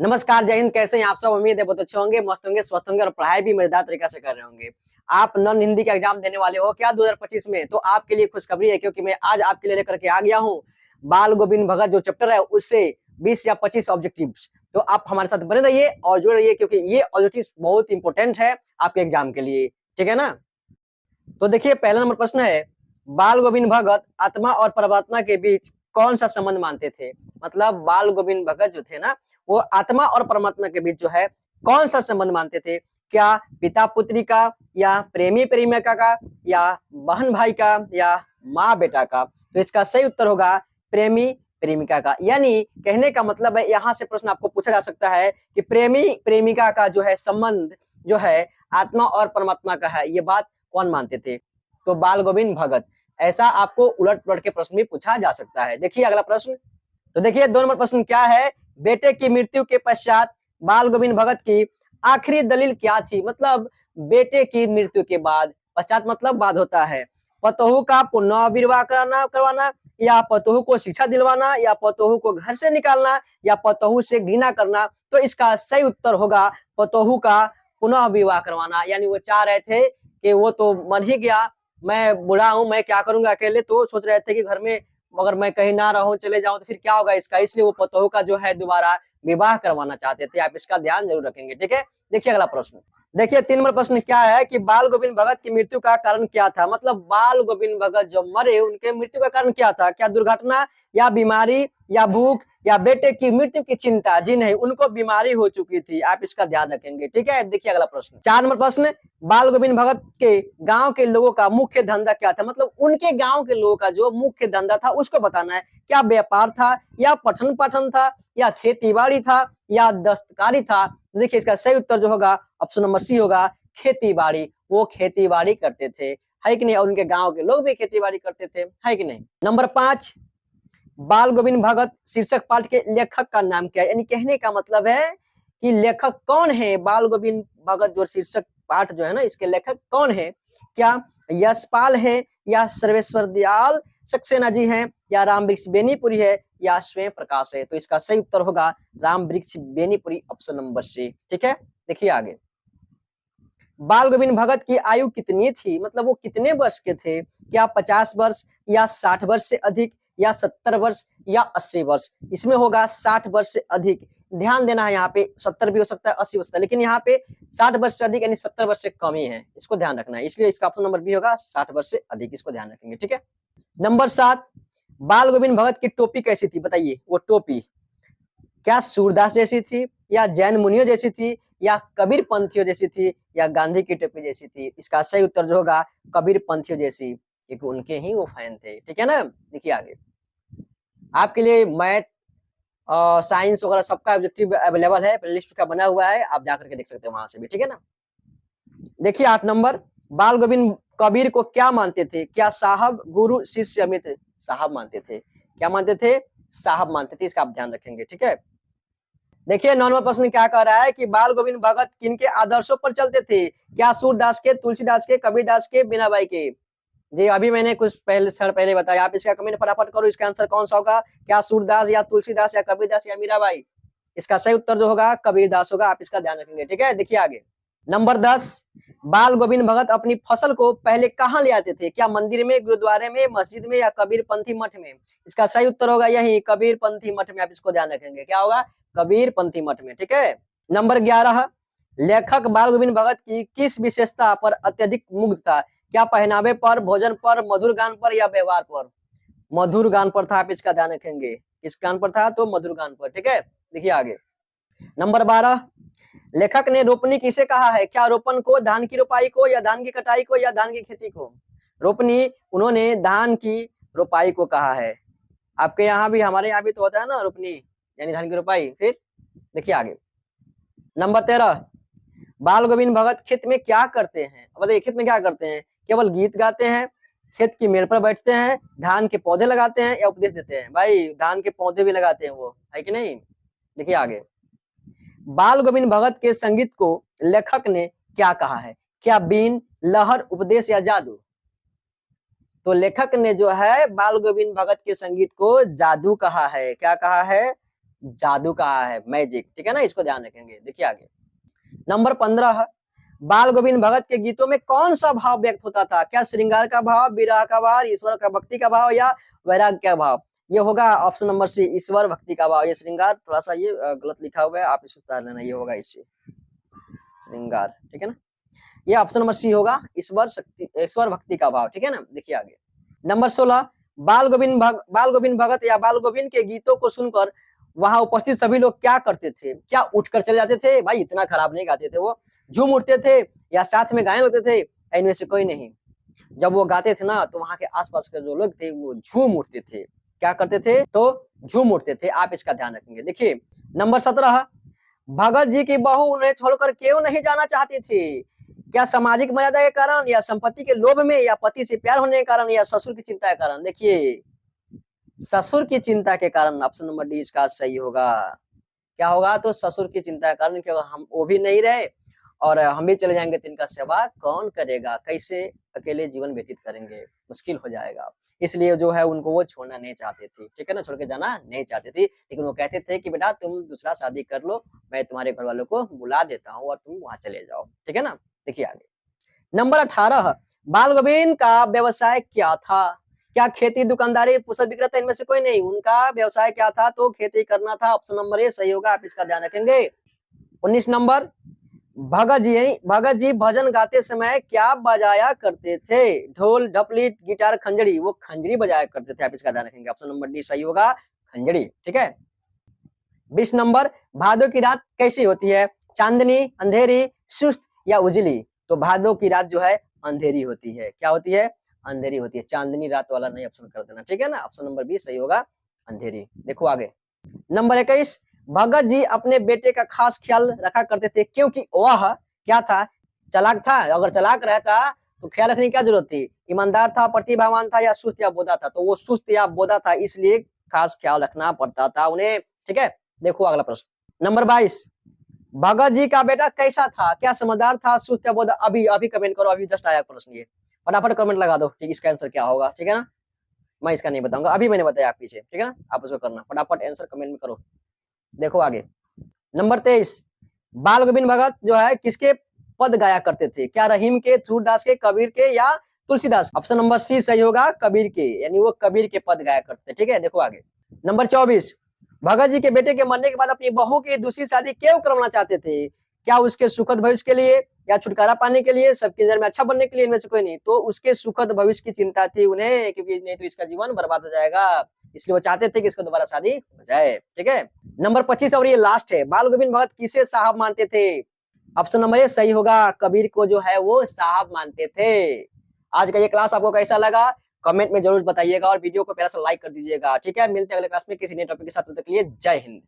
नमस्कार, जय हिंद। कैसे हैं आप सब? उम्मीद है बहुत अच्छे होंगे, मस्त होंगे, स्वस्थ होंगे और पढ़ाई भी मजेदार तरीके से कर रहे होंगे। आप नॉन हिंदी का एग्जाम देने वाले हो क्या 2025 में? तो आपके लिए खुशखबरी है, क्योंकि मैं आज आपके लिए लेकर के आ गया हूँ बाल गोविंद भगत जो चैप्टर है उससे 20 या 25 ऑब्जेक्टिव्स। तो आप हमारे साथ बने रहिए और जुड़े रहिए, क्योंकि ये ऑब्जेक्टिव्स बहुत इंपॉर्टेंट है आपके एग्जाम के लिए। ठीक है ना? तो देखिए, पहला नंबर प्रश्न है, बाल गोविंद भगत आत्मा और परमात्मा के बीच कौन सा संबंध मानते थे? मतलब बाल गोविंद भगत जो थे ना, वो आत्मा और परमात्मा के बीच जो है कौन सा संबंध मानते थे? क्या पिता पुत्री का, या प्रेमी प्रेमिका का, या बहन भाई का, या माँ बेटा का? तो इसका सही उत्तर होगा प्रेमी प्रेमिका का। यानी कहने का मतलब है, यहाँ से प्रश्न आपको पूछा जा सकता है कि प्रेमी प्रेमिका का जो है संबंध जो है आत्मा और परमात्मा का है, ये बात कौन मानते थे? तो बाल गोविंद भगत। ऐसा आपको उलट पलट के प्रश्न भी पूछा जा सकता है। देखिए अगला प्रश्न। तो देखिए 2 नंबर प्रश्न क्या है, बेटे की मृत्यु के पश्चात बाल गोविंद भगत की आखिरी दलील क्या थी? मतलब बेटे की मृत्यु के बाद, पश्चात मतलब बाद होता है, पतोहू का पुनः विवाह करवाना, या पतोहू को शिक्षा दिलवाना, या पतोहू को घर से निकालना, या पतोहू से घृणा करना? तो इसका सही उत्तर होगा पतोहू का पुनः विवाह करवाना। यानी वो चाह रहे थे कि वो तो मर ही गया, मैं बूढ़ा हूँ, मैं क्या करूंगा अकेले, तो सोच रहे थे कि घर में अगर मैं कहीं ना रहूं, चले जाऊं तो फिर क्या होगा इसका, इसलिए वो पतोहू का जो है दोबारा विवाह करवाना चाहते थे। आप इसका ध्यान जरूर रखेंगे। ठीक है, देखिए अगला प्रश्न। देखिए 3 नंबर प्रश्न क्या है कि बाल गोविंद भगत की मृत्यु का कारण क्या था? मतलब बाल गोविंद भगत जब मरे, उनके मृत्यु का कारण क्या था? क्या दुर्घटना, या बीमारी, या भूख, या बेटे की मृत्यु की चिंता? जी नहीं, उनको बीमारी हो चुकी थी। आप इसका ध्यान रखेंगे। ठीक है, देखिए अगला प्रश्न। 4 नंबर प्रश्न, बाल गोविंद भगत के गांव के लोगों का मुख्य धंधा क्या था? मतलब उनके गांव के लोगों का जो मुख्य धंधा था उसको बताना है। क्या व्यापार था, या पठन पाठन था, या खेती बाड़ी था, या दस्तकारी था? देखिए इसका सही उत्तर जो होगा ऑप्शन नंबर सी होगा, खेती बाड़ी। वो खेती बाड़ी करते थे, है कि नहीं? और उनके गांव के लोग भी खेती बाड़ी करते थे, है कि नहीं? नंबर 5, बाल गोविंद भगत शीर्षक पाठ के लेखक का नाम क्या है? यानी कहने का मतलब है कि लेखक कौन है? बाल गोविंद भगत जो शीर्षक पाठ जो है ना, इसके लेखक कौन है? क्या यशपाल है, या सर्वेश्वर दयाल सक्सेना जी हैं, या राम वृक्ष बेनीपुरी है, या स्वयं प्रकाश है? तो इसका सही उत्तर होगा राम वृक्ष बेनीपुरी, ऑप्शन नंबर सी। ठीक है, देखिए आगे। बाल गोविंद भगत की आयु कितनी थी? मतलब वो कितने वर्ष के थे? क्या 50 वर्ष, या 60 वर्ष से अधिक, या 70 वर्ष, या 80 वर्ष? इसमें होगा 60 वर्ष से अधिक। ध्यान देना है, यहाँ पे 70 भी हो सकता है, 80 हो सकता है, लेकिन यहाँ पे 60 वर्ष से अधिक यानी 70 वर्ष से कम ही है, इसको ध्यान रखना है। इसलिए इसका ऑप्शन नंबर बी होगा 60 वर्ष से अधिक, इसको ध्यान रखेंगे। ठीक है, नंबर 7, बाल गोविंद भगत की टोपी कैसी थी? बताइए वो टोपी क्या सूरदास जैसी थी, या जैन मुनियों जैसी थी, या कबीर पंथियों जैसी थी, या गांधी की टोपी जैसी थी? इसका सही उत्तर जो होगा कबीर पंथियों जैसी, क्योंकि उनके ही वो फैन थे। ठीक है ना? देखिए आगे। आपके लिए मैथ, साइंस वगैरह सबका ऑब्जेक्टिव अवेलेबल है, प्लेलिस्ट का बना हुआ है, आप जाकर के देख सकते हो वहां से भी। ठीक है ना? देखिए 8 नंबर, बाल गोविंद कबीर को क्या मानते थे? क्या साहब, गुरु, शिष्य, मित्र? साहब मानते थे। क्या मानते थे? साहब मानते थे। इसका आप ध्यान रखेंगे। ठीक है, देखिए 9 नंबर प्रश्न क्या कह रहा है कि बाल गोविंद भगत किनके आदर्शों पर चलते थे? क्या सूरदास के, तुलसीदास के, कबीरदास के, मीराबाई के? जी अभी मैंने कुछ पहले क्षण पहले बताया, आप इसका कमेंट फटाफट करो, इसका आंसर कौन सा होगा? क्या सूरदास, या तुलसीदास, या कबीरदास, या मीराबाई? इसका सही उत्तर जो होगा कबीरदास होगा, आप इसका ध्यान रखेंगे। ठीक है, देखिए आगे। नंबर 10, बाल गोविंद भगत अपनी फसल को पहले कहाँ ले आते थे? क्या मंदिर में, गुरुद्वारे में, मस्जिद में, या कबीर पंथी मठ में? इसका सही उत्तर होगा यही कबीर पंथी मठ में, आप इसको ध्यान रखेंगे। क्या होगा? कबीर पंथी मठ में। ठीक है, नंबर 11, लेखक बाल गोविंद भगत की किस विशेषता पर अत्यधिक मुग्ध था? क्या पहनावे पर, भोजन पर, मधुर गान पर, या व्यवहार पर? मधुर गान पर था, आप इसका ध्यान रखेंगे। किस गान पर था? तो मधुर गान पर। ठीक है, देखिए आगे। नंबर 12, लेखक ने रोपनी किसे कहा है? क्या रोपन को, धान की रोपाई को, या धान की कटाई को, या धान की खेती को? रोपनी उन्होंने धान की रोपाई को कहा है। आपके यहाँ भी, हमारे यहाँ भी तो होता है ना रोपनी, यानी धान की रोपाई। फिर देखिए आगे। नंबर 13, बाल गोविंद भगत खेत में क्या करते हैं? बताइए खेत में क्या करते हैं? केवल गीत गाते हैं, खेत की मेड़ पर बैठते हैं, धान के पौधे लगाते हैं, या उपदेश देते हैं? भाई धान के पौधे भी लगाते हैं वो, है कि नहीं? देखिए आगे। बाल गोविंद भगत के संगीत को लेखक ने क्या कहा है? क्या बीन, लहर, उपदेश, या जादू? तो लेखक ने जो है बाल गोविंद भगत के संगीत को जादू कहा है। क्या कहा है? जादू का है, मैजिक, ठीक है ना, इसको ध्यान रखेंगे। देखिए आगे नंबर 15, बाल गोविंद भगत के गीतों में कौन सा भाव व्यक्त होता था? क्या श्रृंगार का भाव, विरह का भाव, ईश्वर का भक्ति का भाव या वैराग्य का भाव? ये होगा ऑप्शन नंबर सी, ईश्वर भक्ति का भाव। ये श्रृंगार थोड़ा सा ये गलत लिखा हुआ है, आप इसे सुधार लेना, ये होगा इससे श्रृंगार, ठीक है ना। ये ऑप्शन नंबर सी होगा, ईश्वर भक्ति का भाव, ठीक है ना। देखिए आगे नंबर 16, बाल गोविंद भगत या बाल गोविंद के गीतों को सुनकर वहां उपस्थित सभी लोग क्या करते थे? क्या उठकर चले जाते थे? भाई इतना खराब नहीं गाते थे वो, झूम उठते थे या साथ में गाने लगते थे? इनमें से कोई नहीं। जब वो गाते थे ना तो वहां के आसपास के जो लोग थे वो झूम उठते थे। क्या करते थे? तो झूम उठते थे। आप इसका ध्यान रखेंगे। देखिए नंबर 17, भगत जी की बहू उन्हें छोड़कर क्यों नहीं जाना चाहती थी? क्या सामाजिक मर्यादा के कारण या संपत्ति के लोभ में या पति से प्यार होने के कारण या ससुर की चिंता के कारण? देखिए ससुर की चिंता के कारण, ऑप्शन नंबर डी इसका सही होगा। क्या होगा? तो ससुर की चिंता के कारण, क्योंकि हम वो भी नहीं रहे और हम भी चले जाएंगे तो इनका सेवा कौन करेगा? कैसे अकेले जीवन व्यतीत करेंगे? मुश्किल हो जाएगा। इसलिए जो है उनको वो छोड़ना नहीं चाहती थी, ठीक है ना, छोड़ के जाना नहीं चाहती थी। लेकिन वो कहते थे कि बेटा तुम दूसरा शादी कर लो, मैं तुम्हारे घर वालों को बुला देता हूँ और तुम वहां चले जाओ, ठीक है ना। देखिए आगे नंबर 18, बाल गोविंद का व्यवसाय क्या था? क्या खेती, दुकानदारी, पुस्तक विक्रेता? इनमें से कोई नहीं। उनका व्यवसाय क्या था? तो खेती करना था। ऑप्शन नंबर ए सही होगा, आप इसका ध्यान रखेंगे। 19 नंबर, भगत जी भजन गाते समय क्या बजाया करते थे? ढोल, ढपली, गिटार, खंजरी? वो खंजरी बजाया करते थे। आप इसका ध्यान रखेंगे। ऑप्शन नंबर डी सही होगा, खंजरी, ठीक है। 20 नंबर, भादों की रात कैसी होती है? चांदनी, अंधेरी, सुस्त या उजली? तो भादों की रात जो है अंधेरी होती है। क्या होती है? अंधेरी होती है। चांदनी रात वाला नहीं ऑप्शन कर देना, ठीक है ना। ऑप्शन नंबर बी सही होगा, अंधेरी। देखो आगे नंबर 21, भगत जी अपने बेटे का खास ख्याल रखा करते थे क्योंकि वह क्या था? चालाक था। अगर चालाक रहता तो ख्याल रखने की क्या जरूरत थी? ईमानदार था, प्रतिभावान था या सुस्त या बोधा था? तो वो सुस्त या बोधा था, इसलिए खास ख्याल रखना पड़ता था उन्हें, ठीक है। देखो अगला प्रश्न नंबर 22, भगत जी का बेटा कैसा था? क्या समझदार था, सुस्त या बोधा? अभी अभी कमेंट करो, अभी जस्ट आया प्रश्न, ये फटाफट कमेंट लगा दो, ठीक, इसका आंसर क्या होगा, ठीक है ना। मैं इसका नहीं बताऊंगा, अभी मैंने बताया आप पीछे, ठीक है ना। आप उसको करना, फटाफट आंसर कमेंट में करो। देखो आगे नंबर 23, बाल गोविंद भगत जो है किसके पद गाया करते थे? क्या रहीम के, सूरदास के, कबीर के या तुलसीदास? ऑप्शन नंबर सी सही होगा, कबीर के, यानी वो कबीर के पद गाया करते थे, ठीक है। देखो आगे नंबर 24, भगत जी के बेटे के मरने के बाद अपनी बहू की दूसरी शादी क्यों करवाना चाहते थे? क्या उसके सुखद भविष्य के लिए या छुटकारा पाने के लिए, सबकी नजर में अच्छा बनने के लिए? इनमें से कोई नहीं। तो उसके सुखद भविष्य की चिंता थी उन्हें, क्योंकि नहीं तो इसका जीवन बर्बाद हो जाएगा, इसलिए वो चाहते थे कि इसको दोबारा शादी हो जाए, ठीक है। नंबर 25 और ये लास्ट है, बाल गोविंद भगत किसे साहब मानते थे? ऑप्शन नंबर ए सही होगा, कबीर को जो है वो साहब मानते थे। आज का ये क्लास आपको कैसा लगा कमेंट में जरूर बताइएगा और वीडियो को प्यारा सा लाइक कर दीजिएगा, ठीक है। मिलते हैं अगले क्लास में किसी नए टॉपिक के साथ, तब तक के लिए जय हिंद।